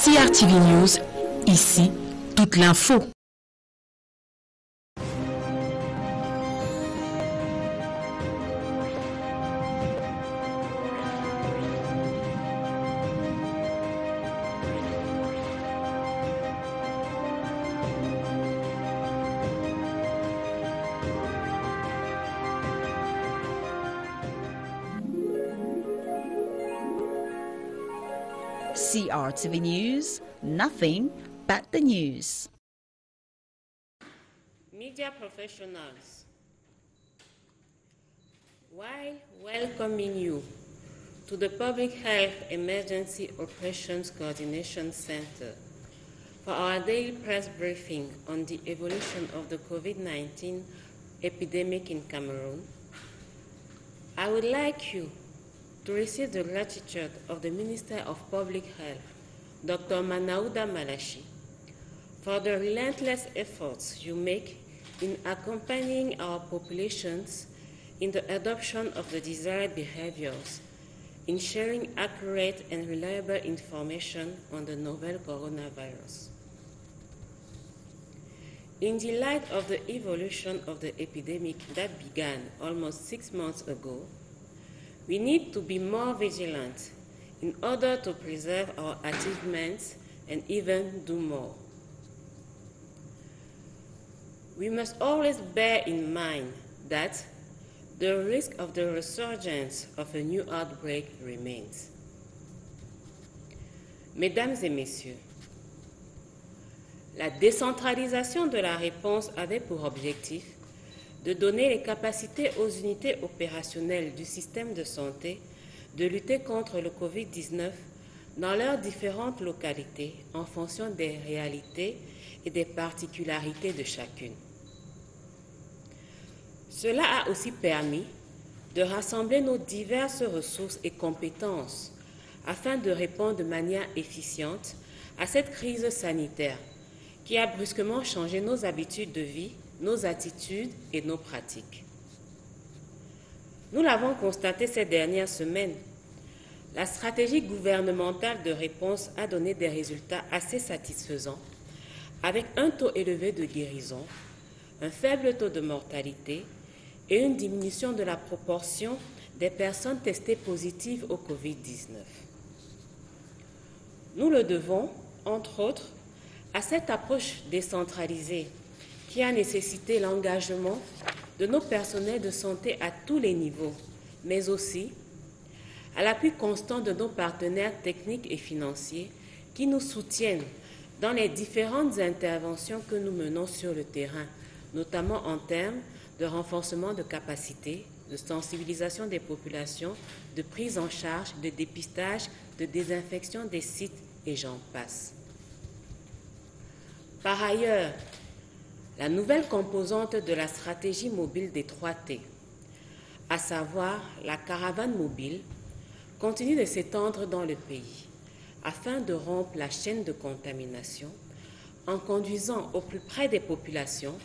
CRTV News, ici, toute l'info. CRTV News, nothing but the news. Media professionals, while welcoming you to the Public Health Emergency Operations Coordination Center for our daily press briefing on the evolution of the COVID-19 epidemic in Cameroon, I would like you to receive the gratitude of the Minister of Public Health, Dr. Manauda Malachi, for the relentless efforts you make in accompanying our populations in the adoption of the desired behaviors, in sharing accurate and reliable information on the novel coronavirus. In the light of the evolution of the epidemic that began almost 6 months ago, we need to be more vigilant in order to preserve our achievements and even do more. We must always bear in mind that the risk of the resurgence of a new outbreak remains. Mesdames et messieurs, la décentralisation de la réponse avait pour objectif de donner les capacités aux unités opérationnelles du système de santé de lutter contre le Covid-19 dans leurs différentes localités en fonction des réalités et des particularités de chacune. Cela a aussi permis de rassembler nos diverses ressources et compétences afin de répondre de manière efficiente à cette crise sanitaire qui a brusquement changé nos habitudes de vie, nos attitudes et nos pratiques. Nous l'avons constaté ces dernières semaines, la stratégie gouvernementale de réponse a donné des résultats assez satisfaisants, avec un taux élevé de guérison, un faible taux de mortalité et une diminution de la proportion des personnes testées positives au Covid-19. Nous le devons, entre autres, à cette approche décentralisée qui a nécessité l'engagement de nos personnels de santé à tous les niveaux, mais aussi à l'appui constant de nos partenaires techniques et financiers qui nous soutiennent dans les différentes interventions que nous menons sur le terrain, notamment en termes de renforcement de capacités, de sensibilisation des populations, de prise en charge, de dépistage, de désinfection des sites et j'en passe. Par ailleurs, la nouvelle composante de la stratégie mobile des 3T, à savoir la caravane mobile, continue de s'étendre dans le pays afin de rompre la chaîne de contamination en conduisant au plus près des populations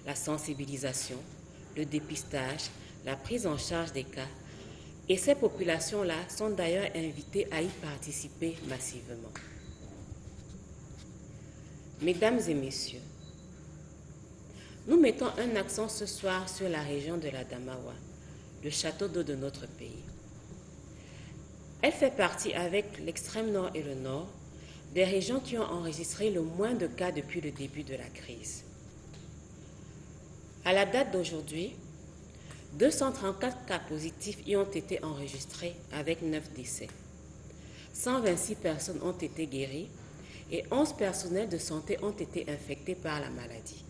la sensibilisation, le dépistage, la prise en charge des cas. Et ces populations-là sont d'ailleurs invitées à y participer massivement. Mesdames et messieurs, nous mettons un accent ce soir sur la région de la Damawa, le château d'eau de notre pays. Elle fait partie, avec l'extrême nord et le nord, des régions qui ont enregistré le moins de cas depuis le début de la crise. À la date d'aujourd'hui, 234 cas positifs y ont été enregistrés avec 9 décès. 126 personnes ont été guéries et 11 personnels de santé ont été infectés par la maladie.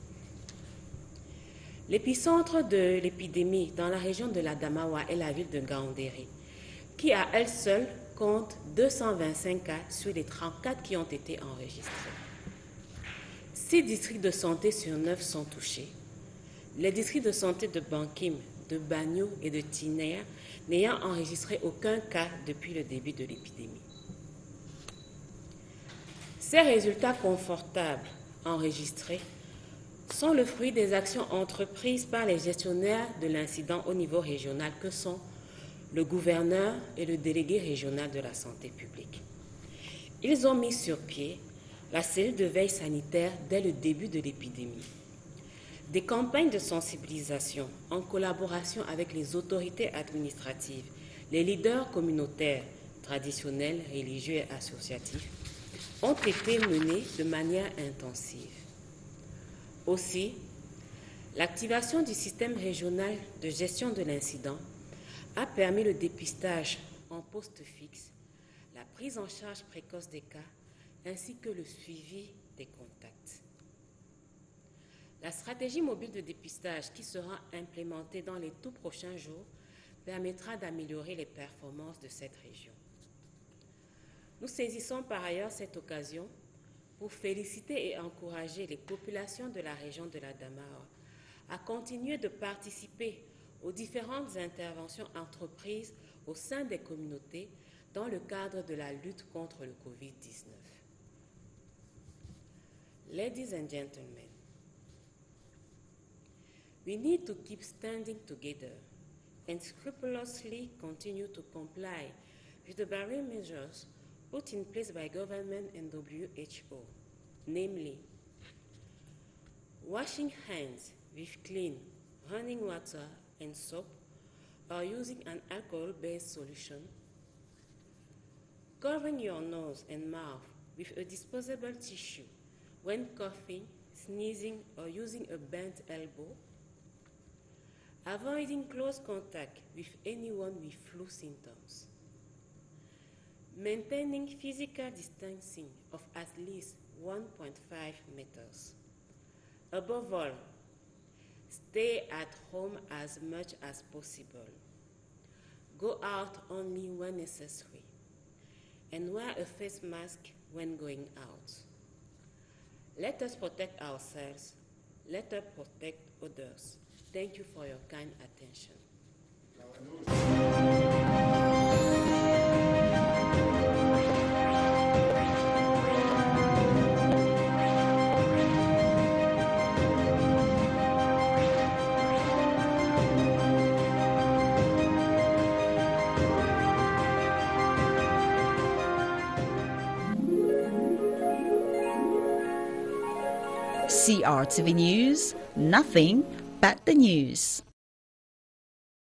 L'épicentre de l'épidémie dans la région de la Damawa est la ville de Ngaoundéré, qui à elle seule compte 225 cas sur les 34 qui ont été enregistrés. 6 districts de santé sur 9 sont touchés. Les districts de santé de Bankim, de Bagno et de Tinea n'ayant enregistré aucun cas depuis le début de l'épidémie. Ces résultats confortables enregistrés sont le fruit des actions entreprises par les gestionnaires de l'incident au niveau régional que sont le gouverneur et le délégué régional de la santé publique. Ils ont mis sur pied la cellule de veille sanitaire dès le début de l'épidémie. Des campagnes de sensibilisation en collaboration avec les autorités administratives, les leaders communautaires, traditionnels, religieux et associatifs ont été menées de manière intensive. Aussi, l'activation du système régional de gestion de l'incident a permis le dépistage en poste fixe, la prise en charge précoce des cas ainsi que le suivi des contacts. La stratégie mobile de dépistage qui sera implémentée dans les tout prochains jours permettra d'améliorer les performances de cette région. Nous saisissons par ailleurs cette occasion pour féliciter et encourager les populations de la région de la Damara à continuer de participer aux différentes interventions entreprises au sein des communautés dans le cadre de la lutte contre le Covid-19. Ladies and gentlemen, we need to keep standing together and scrupulously continue to comply with the barrier measures put in place by government and WHO, namely, washing hands with clean running water and soap or using an alcohol-based solution, covering your nose and mouth with a disposable tissue when coughing, sneezing, or using a bent elbow, avoiding close contact with anyone with flu symptoms, maintaining physical distancing of at least 1.5 meters. Above all, stay at home as much as possible. Go out only when necessary, and wear a face mask when going out. Let us protect ourselves. Let us protect others. Thank you for your kind attention. CRTV News, nothing but the news.